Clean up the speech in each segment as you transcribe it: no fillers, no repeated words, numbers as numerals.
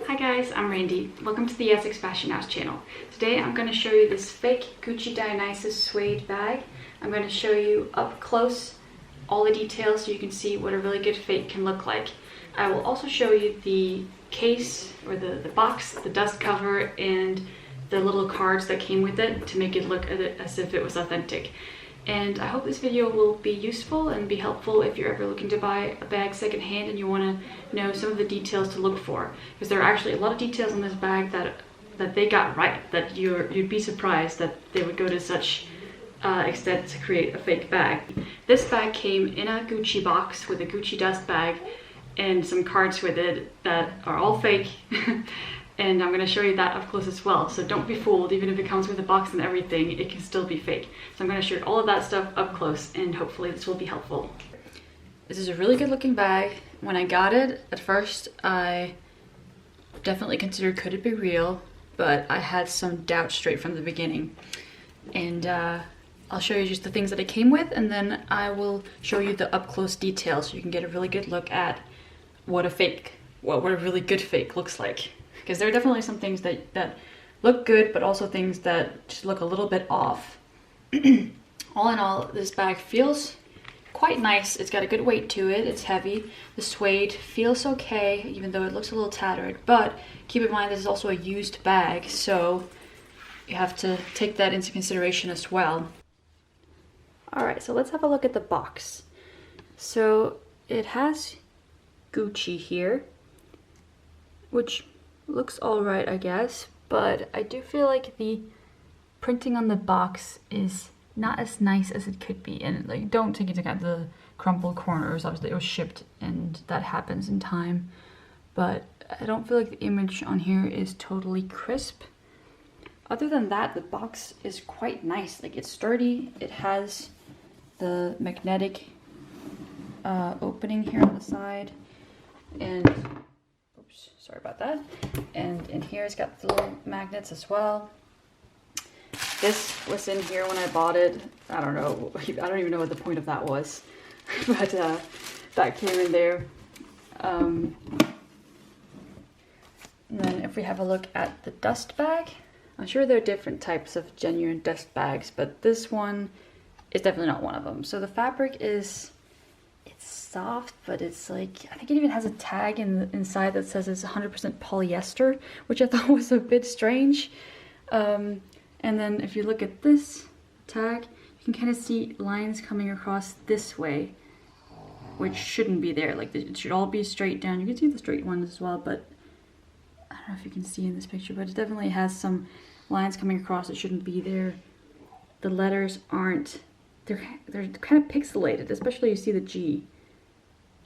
Hi guys, I'm Randy. Welcome to the Essex Fashion House channel. Today I'm going to show you this fake Gucci Dionysus suede bag. I'm going to show you up close all the details so you can see what a really good fake can look like. I will also show you the case or the box, the dust cover, and the little cards that came with it to make it look as if it was authentic. And I hope this video will be useful and be helpful if you're ever looking to buy a bag secondhand and you want to know some of the details to look for. Because there are actually a lot of details in this bag that they got right, that you'd be surprised that they would go to such extent to create a fake bag. This bag came in a Gucci box with a Gucci dust bag and some cards with it that are all fake. And I'm going to show you that up close as well. So don't be fooled, even if it comes with a box and everything, it can still be fake. So I'm going to show you all of that stuff up close, and hopefully this will be helpful. This is a really good looking bag. When I got it, at first I definitely considered could it be real, but I had some doubt straight from the beginning. And I'll show you just the things that it came with, and then I will show you the up close details so you can get a really good look at what a really good fake looks like. Because there are definitely some things that look good, but also things that just look a little bit off. All in all, this bag feels quite nice. It's got a good weight to it. It's heavy. The suede feels okay, even though it looks a little tattered. But keep in mind, this is also a used bag, so you have to take that into consideration as well. Alright, so let's have a look at the box. So it has Gucci here, which looks alright, I guess, but I do feel like the printing on the box is not as nice as it could be. And like, don't take into account the crumpled corners. Obviously it was shipped and that happens in time, but I don't feel like the image on here is totally crisp. Other than that, the box is quite nice. Like, it's sturdy. It has the magnetic opening here on the side, and sorry about that. And in here it's got the little magnets as well. This was in here when I bought it. I don't know. I don't even know what the point of that was. But that came in there. And then if we have a look at the dust bag, I'm sure there are different types of genuine dust bags, but this one is definitely not one of them. So the fabric is, it's soft, but it's like, I think it even has a tag inside that says it's 100% polyester, which I thought was a bit strange. And then if you look at this tag, you can kind of see lines coming across this way, which shouldn't be there. Like, it should all be straight down. You can see the straight ones as well, but I don't know if you can see in this picture, but it definitely has some lines coming across that shouldn't be there. The letters aren't, they're kind of pixelated, especially you see the G.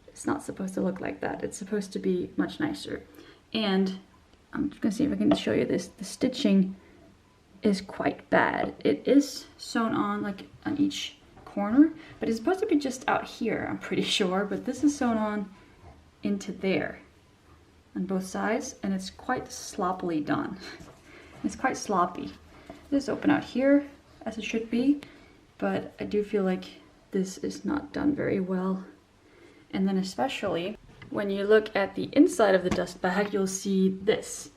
It's not supposed to look like that. It's supposed to be much nicer. And I'm just gonna see if I can show you this. The stitching is quite bad. It is sewn on like on each corner, but it's supposed to be just out here, I'm pretty sure, but this is sewn on into there on both sides, and it's quite sloppily done. It's quite sloppy. This is open out here as it should be, but I do feel like this is not done very well. And then especially when you look at the inside of the dust bag, you'll see this,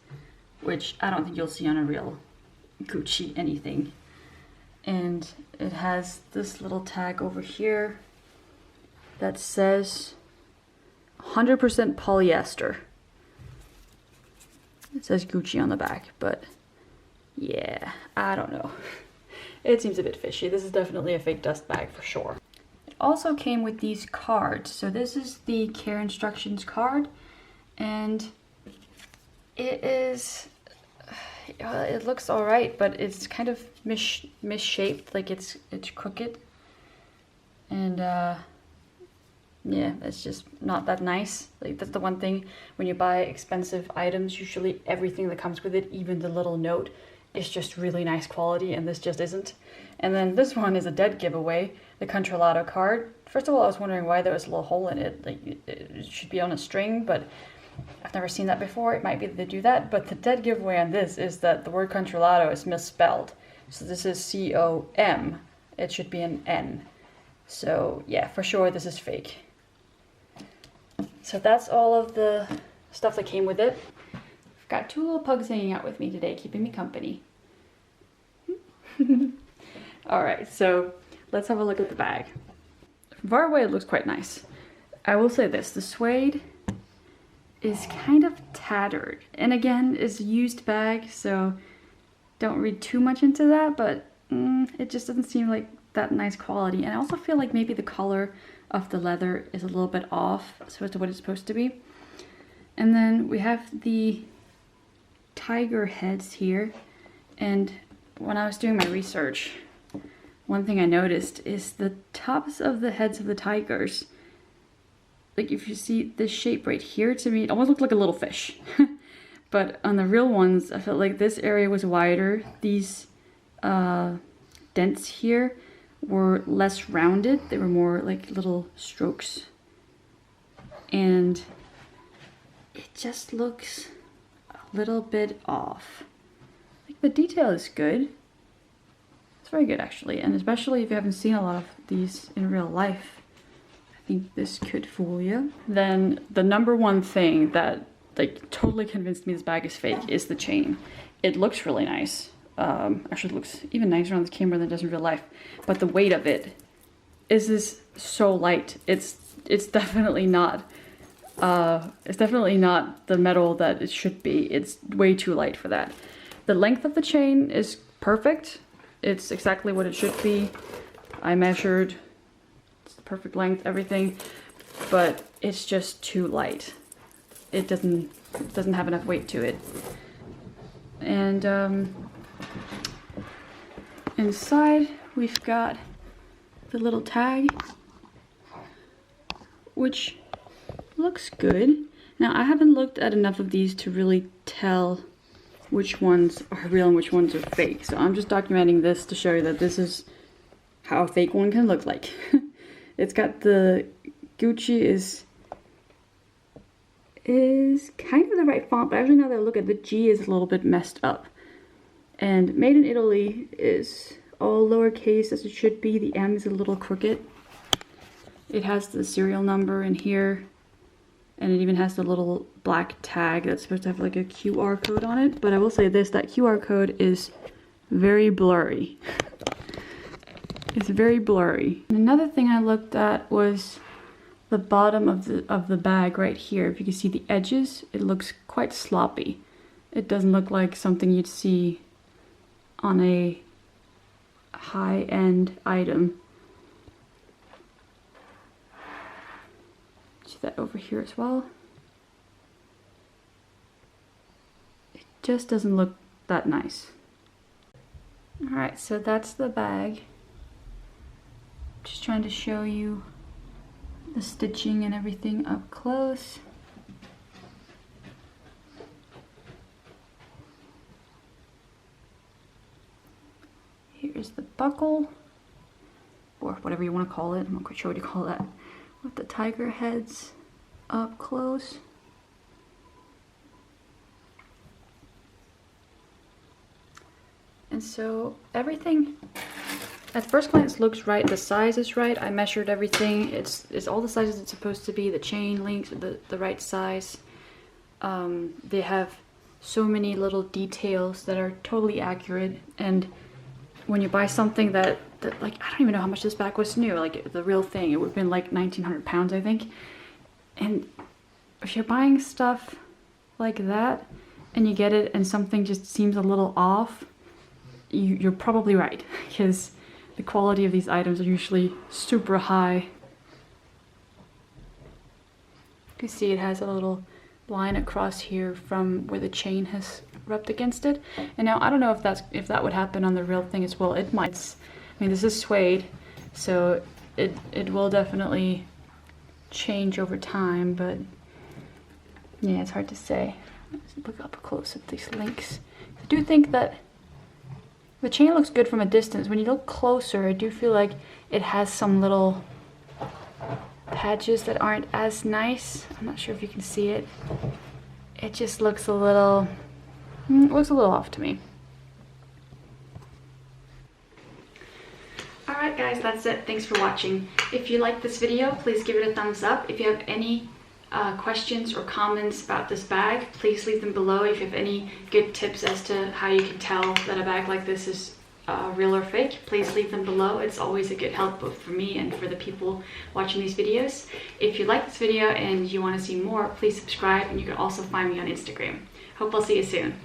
which I don't think you'll see on a real Gucci anything. And it has this little tag over here that says 100% polyester. It says Gucci on the back, but yeah, I don't know. It seems a bit fishy. This is definitely a fake dust bag for sure. It also came with these cards. So this is the care instructions card, and it is, it looks all right, but it's kind of misshaped, like it's crooked, and yeah, it's just not that nice. Like, that's the one thing when you buy expensive items, usually everything that comes with it, even the little note, is just really nice quality, and this just isn't. And then this one is a dead giveaway, the Controlato card. First of all, I was wondering why there was a little hole in it. Like, it should be on a string, but I've never seen that before. It might be that they do that, but the dead giveaway on this is that the word Controlato is misspelled. So this is C-O-M. It should be an N. So yeah, for sure this is fake. So that's all of the stuff that came with it. Got two little pugs hanging out with me today, keeping me company. Alright, so let's have a look at the bag. From far away it looks quite nice. I will say this, the suede is kind of tattered. And again, it's a used bag, so don't read too much into that, but it just doesn't seem like that nice quality. And I also feel like maybe the color of the leather is a little bit off as opposed to what it's supposed to be. And then we have the tiger heads here. And when I was doing my research, one thing I noticed is the tops of the heads of the tigers. Like if you see this shape right here, to me it almost looked like a little fish. But on the real ones, I felt like this area was wider. These dents here were less rounded. They were more like little strokes. And it just looks a little bit off. Like the detail is good. It's very good actually. And especially if you haven't seen a lot of these in real life, I think this could fool you. Then the number one thing that like totally convinced me this bag is fake is the chain. It looks really nice. Actually, it looks even nicer on the camera than it does in real life. But the weight of it is so light. It's definitely not. It's definitely not the metal that it should be. It's way too light for that. The length of the chain is perfect. It's exactly what it should be. I measured. It's the perfect length, everything. But it's just too light. It doesn't have enough weight to it. And inside we've got the little tag, which looks good. Now I haven't looked at enough of these to really tell which ones are real and which ones are fake. So I'm just documenting this to show you that this is how a fake one can look like. It's got the Gucci is kind of the right font, but actually now that I look at the G is a little bit messed up. And made in Italy is all lowercase as it should be. The M is a little crooked. It has the serial number in here, and it even has the little black tag that's supposed to have like a QR code on it. But I will say this, that QR code is very blurry. It's very blurry. And another thing I looked at was the bottom of the bag right here. If you can see the edges, it looks quite sloppy. It doesn't look like something you'd see on a high-end item. See that over here as well. It just doesn't look that nice. Alright, so that's the bag. Just trying to show you the stitching and everything up close. Here's the buckle, or whatever you want to call it. I'm not quite sure what you call that. With the tiger heads up close. And so everything at first glance looks right. The size is right. I measured everything. It's all the sizes it's supposed to be. The chain links are the right size. They have so many little details that are totally accurate. And when you buy something that like, I don't even know how much this bag was new, like the real thing, it would have been like 1,900 pounds, I think. And if you're buying stuff like that and you get it and something just seems a little off, you're probably right, because the quality of these items are usually super high. You can see it has a little line across here from where the chain has rubbed against it. And now I don't know if that would happen on the real thing as well. It might. I mean, this is suede, so it will definitely change over time, but yeah, it's hard to say. Let's look up close at these links. I do think that the chain looks good from a distance. When you look closer, I do feel like it has some little patches that aren't as nice. I'm not sure if you can see it. It just looks a little, off to me. Alright guys, that's it. Thanks for watching. If you liked this video, please give it a thumbs up. If you have any questions or comments about this bag, please leave them below. If you have any good tips as to how you can tell that a bag like this is real or fake, please leave them below. It's always a good help both for me and for the people watching these videos. If you like this video and you want to see more, please subscribe, and you can also find me on Instagram. Hope I'll see you soon.